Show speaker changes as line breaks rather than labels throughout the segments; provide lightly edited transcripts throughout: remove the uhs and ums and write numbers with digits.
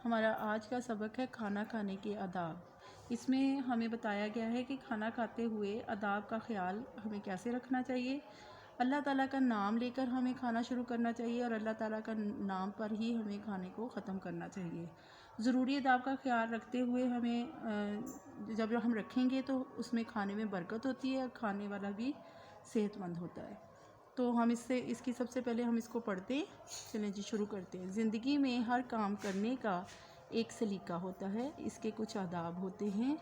हमारा आज का सबक है खाना खाने के आदाब। इसमें हमें बताया गया है कि खाना खाते हुए आदाब का ख्याल हमें कैसे रखना चाहिए। अल्लाह ताला का नाम लेकर हमें खाना शुरू करना चाहिए और अल्लाह ताला का नाम पर ही हमें खाने को ख़त्म करना चाहिए। ज़रूरी आदाब का ख्याल रखते हुए हमें जब हम रखेंगे तो उसमें खाने में बरकत होती है और खाने वाला भी सेहतमंद होता है। तो हम इसकी सबसे पहले हम इसको पढ़ते चलें जी, शुरू करते हैं। ज़िंदगी में हर काम करने का एक सलीका होता है, इसके कुछ आदाब होते हैं।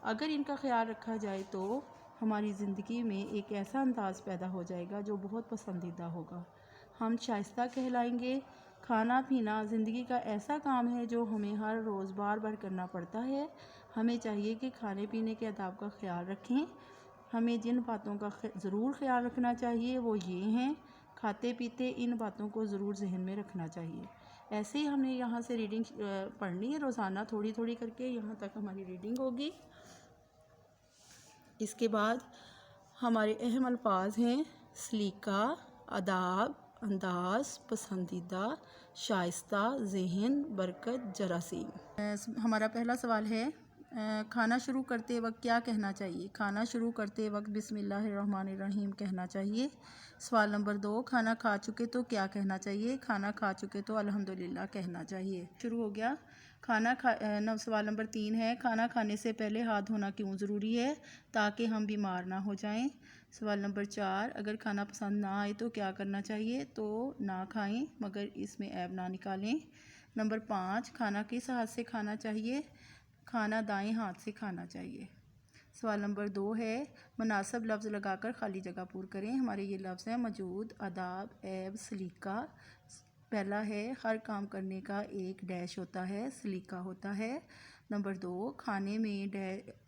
अगर इनका ख्याल रखा जाए तो हमारी ज़िंदगी में एक ऐसा अंदाज़ पैदा हो जाएगा जो बहुत पसंदीदा होगा। हम शाइस्ता कहलाएंगे। खाना पीना ज़िंदगी का ऐसा काम है जो हमें हर रोज़ बार बार करना पड़ता है। हमें चाहिए कि खाने पीने के आदाब का ख्याल रखें। हमें जिन बातों का ज़रूर ख्याल रखना चाहिए वो ये हैं, खाते पीते इन बातों को ज़रूर जहन में रखना चाहिए। ऐसे ही हमने यहाँ से रीडिंग पढ़नी है रोज़ाना थोड़ी थोड़ी करके, यहाँ तक हमारी रीडिंग होगी। इसके बाद हमारे अहम अल्फाज हैं सलीका, आदाब, अंदाज, पसंदीदा, शाइस्ता, ज़हन, बरकत, जरासीम। हमारा पहला सवाल है खाना शुरू करते वक्त क्या कहना चाहिए। खाना शुरू करते वक्त बिस्मिल्लाहिर्रहमानिर्रहीम कहना चाहिए। सवाल नंबर 2, खाना खा चुके तो क्या कहना चाहिए। खाना खा चुके तो अल्हम्दुलिल्लाह कहना चाहिए। शुरू हो गया। सवाल नंबर 3 है खाना खाने से पहले हाथ धोना क्यों ज़रूरी है, ताकि हम बीमार ना हो जाएं। सवाल नंबर 4, अगर खाना पसंद ना आए तो क्या करना चाहिए। तो ना खाएं मगर इसमें ऐब ना निकालें। नंबर 5, खाना किस हाथ से खाना चाहिए। खाना दाएं हाथ से खाना चाहिए। सवाल नंबर 2 है मुनासिब लफ्ज़ लगाकर खाली जगह पूर करें। हमारे ये लफ्ज़ हैं मौजूद, आदाब, ऐब, सलीका। पहला है हर काम करने का एक डैश होता है, सलीका होता है। नंबर 2, खाने में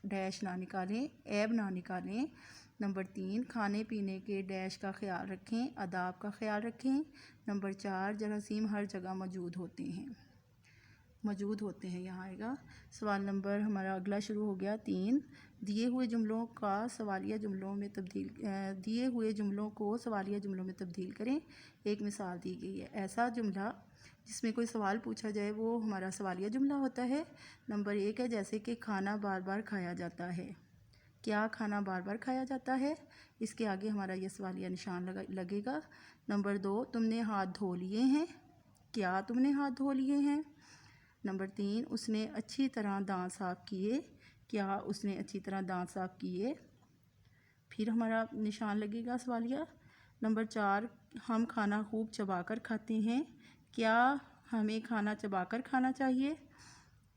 डैश ना निकालें, ऐब ना निकालें। नंबर 3, खाने पीने के डैश का ख्याल रखें, आदाब का ख्याल रखें। नंबर 4, जरासीम हर जगह मौजूद होते हैं, यहाँ आएगा। सवाल नंबर हमारा अगला शुरू हो गया 3, दिए हुए जुमलों को सवालिया जुमलों में तब्दील करें। एक मिसाल दी गई है, ऐसा जुमला जिसमें कोई सवाल पूछा जाए वो हमारा सवालिया जुमला होता है। नंबर 1 है जैसे कि खाना बार बार खाया जाता है। क्या खाना बार बार खाया जाता है, इसके आगे हमारा ये सवालिया निशान लगेगा। नंबर 2, तुमने हाथ धो लिए हैं। क्या तुमने हाथ धो लिए हैं। नंबर 3, उसने अच्छी तरह दांत साफ़ किए। क्या उसने अच्छी तरह दांत साफ़ किए। फिर हमारा निशान लगेगा सवालिया। नंबर 4, हम खाना खूब चबाकर खाते हैं। क्या हमें खाना चबाकर खाना चाहिए।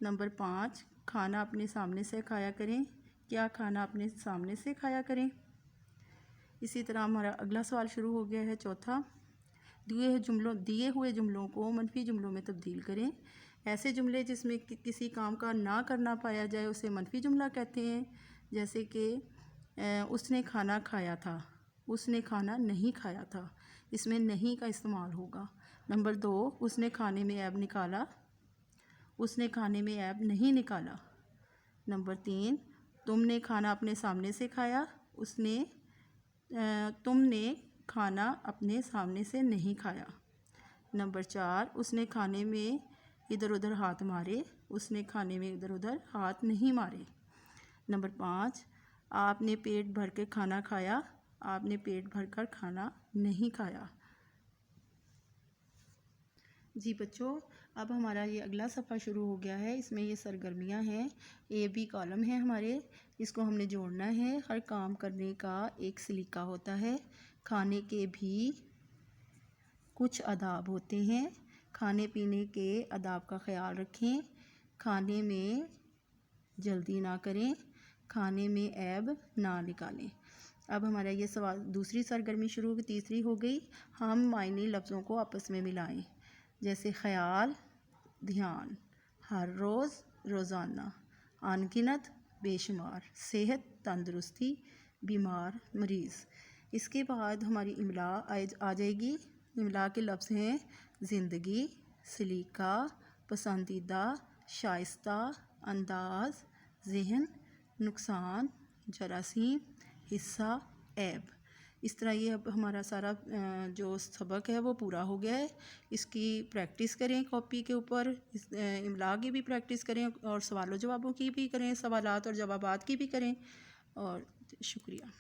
नंबर 5, खाना अपने सामने से खाया करें। क्या खाना अपने सामने से खाया करें। इसी तरह हमारा अगला सवाल शुरू हो गया है चौथा, दिए हुए जुमलों को मनफी जुमलों में तब्दील करें। ऐसे जुमले जिसमें किसी काम का ना करना पाया जाए उसे मनफी जुमला कहते हैं। जैसे कि उसने खाना खाया था, उसने खाना नहीं खाया था, इसमें नहीं का इस्तेमाल होगा। नंबर 2, उसने खाने में ऐब निकाला, उसने खाने में ऐब नहीं निकाला। नंबर 3, तुमने खाना अपने सामने से खाया, तुमने खाना अपने सामने से नहीं खाया। नंबर 4, उसने खाने में इधर उधर हाथ मारे, उसने खाने में इधर उधर हाथ नहीं मारे। नंबर 5, आपने पेट भर के खाना खाया, आपने पेट भर कर खाना नहीं खाया। जी बच्चों, अब हमारा ये अगला सफ़ा शुरू हो गया है। इसमें ये सरगर्मियाँ हैं, ए बी कॉलम है हमारे, इसको हमने जोड़ना है। हर काम करने का एक सलीका होता है। खाने के भी कुछ आदाब होते हैं। खाने पीने के आदाब का ख्याल रखें। खाने में जल्दी ना करें, खाने में ऐब ना निकालें। अब हमारा ये सवाल दूसरी सरगर्मी शुरू हो गई, तीसरी हो गई। हम मायने लफ्ज़ों को आपस में मिलाएं। जैसे ख्याल, ध्यान, हर रोज़, रोज़ाना, अनगिनत, बेशुमार, सेहत, तंदुरुस्ती, बीमार, मरीज़। इसके बाद हमारी इमला आ जाएगी। इमला के लफ्ज़ हैं ज़िंदगी, सलीका, पसंदीदा, शाइस्ता, अंदाज, ज़हन, नुकसान, जरासीम, हिस्सा, ऐब। इस तरह ये अब हमारा सारा जो सबक है वो पूरा हो गया है। इसकी प्रैक्टिस करें कॉपी के ऊपर, इमला की भी प्रैक्टिस करें और सवालों जवाबों की भी करें, सवालात और जवाबात की भी करें। और शुक्रिया।